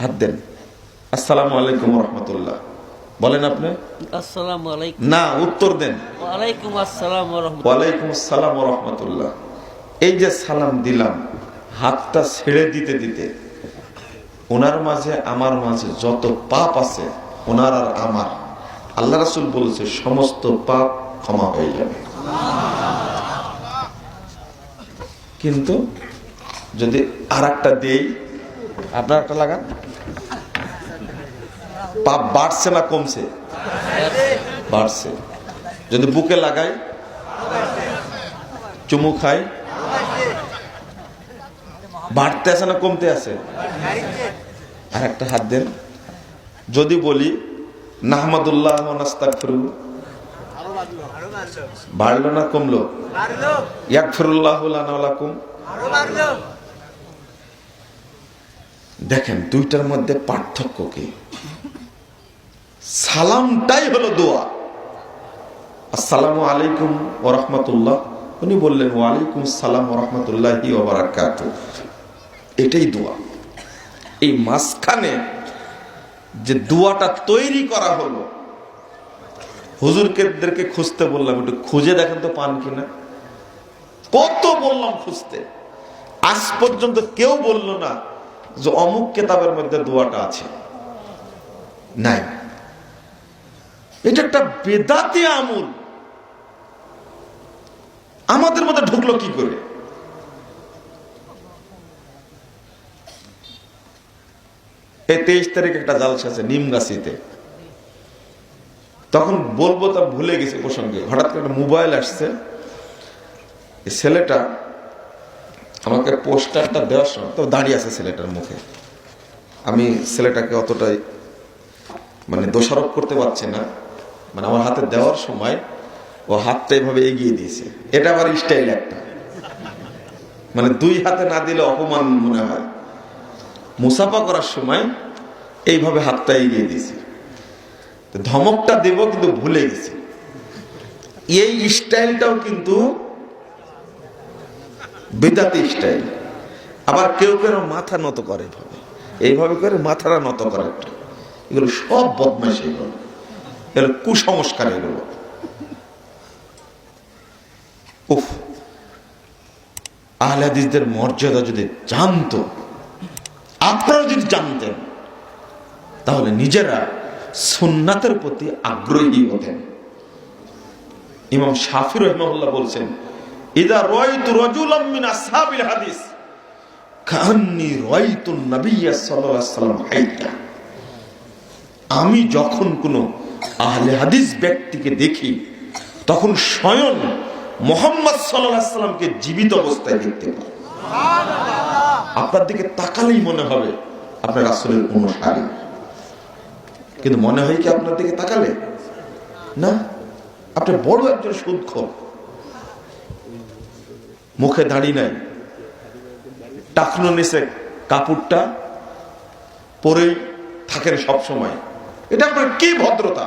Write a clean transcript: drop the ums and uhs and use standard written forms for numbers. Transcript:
হাত দেন। আসসালামু আলাইকুম রহমতুল্লাহ বলেন আপনি। আসসালামু আলাইকুম। না, উত্তর দেন। ওয়ালাইকুম আসসালাম ওয়া রাহমাতুল্লাহ। ওয়ালাইকুম আসসালাম ওয়া রাহমাতুল্লাহ। এই যে সালাম দিলাম, হাতটা ছেড়ে দিতে দিতে ওনার মাঝে আমার মাঝে যত পাপ আছে, ওনার আর আমার, আল্লাহ রাসূল বলেছে সমস্ত পাপ ক্ষমা হয়ে যাবে। কিন্তু যদি আর একটা দেই, আপনার একটা লাগান, পাপ বাড়ছে না কমছে? বাড়ছে। যদি বুকে লাগাই, চুমু খাই, বাড়তে আছে না কমতে আছে? আর একটা হাত দেন। যদি বলি নাহমাদুল্লাহ ওয়া নাস্তাগফিরুহু, বাড়লো না কমলো? ইয়াগফিরুল্লাহু লানা ওয়া লাকুম। দেখেন দুইটার মধ্যে পার্থক্য কি? সালামটাই হলো দোয়া। আসসালামু আলাইকুম ওয়া রাহমাতুল্লাহ, উনি বললেন ওয়া আলাইকুম আসসালাম ওয়া রাহমাতুল্লাহি ওয়া বারাকাতুহু, এটাই দোয়া। এই মাঝখানে যে দোয়াটা তৈরি করা হলো, হুজুরদেরকে খুঁজতে বললাম, একটু খুঁজে দেখেন তো পান কিনা। কত বললাম খুঁজতে, আজ পর্যন্ত কেউ বলল না যে অমুক কিতাবের মধ্যে দোয়াটা আছে। নাই। এটা একটা বেদাতি আমল আমাদের মধ্যে ঢুকলো কি করে? এই 23 তারিখ একটা জালসা আছে নিমগাছিতে, তখন বলবো তা ভুলে গেছি প্রসঙ্গে, হঠাৎ করে একটা মোবাইল আসছে। এই ছেলেটা আমাকে পোস্টারটা দেওয়ার সময় তো দাঁড়িয়ে আছে ছেলেটার মুখে, আমি ছেলেটাকে অতটাই মানে দোষারোপ করতে পারছি না, মানে আমার হাতে দেওয়ার সময় ও হাতটা এভাবে এগিয়ে দিয়েছে। এটা আবার স্টাইল একটা, মানে দুই হাতে না দিলে অপমান মনে হয়। মুসাফা করার সময় এইভাবে হাতটা এগিয়ে দিয়েছে, ধমকটা দেব কিন্তু ভুলে গেছি। এই স্টাইলটাও কিন্তু বিদাতি স্টাইল। আবার কেউ কেউ মাথা নত করে, এইভাবে করে মাথাটা নত করে, এগুলো সব বদমাইশ, এগুলো কুসংস্কার। এগুলো উফ, আহলে হাদিসদের মর্যাদা যদি জানতো, আপনারা যদি জানতেন, তাহলে নিজেরা সুন্নাতের প্রতি আগ্রহী হতেন। ইমাম শাফি রাহিমাহুল্লাহ বলছেন, ইদা রাআইতু রাজুলাম মিন আসহাবিল হাদিস কান্নী রাআইতু নবিয়্য সাল্লাল্লাহু আলাইহি ওয়াসাল্লাম হাইয়া। আমি যখন কোন আহলে হাদিস ব্যক্তিকে দেখি, তখন স্বয়ং মুহাম্মদ সাল্লাল্লাহু আলাইহি ওয়াসাল্লামকে জীবিত অবস্থায় দেখতে পাই। আপনার দিকে তাকালেই মনে হবে আপনার রাসূলের অনুসারী, কিন্তু মনে হয় কি আপনার দিকে তাকালে? না, আপনি বড় একজন সুদখোর, মুখে দাড়ি নাই, টাকনো নিচে কাপড়টা পরেই থাকেন সব সময়। এটা আপনার কি ভদ্রতা?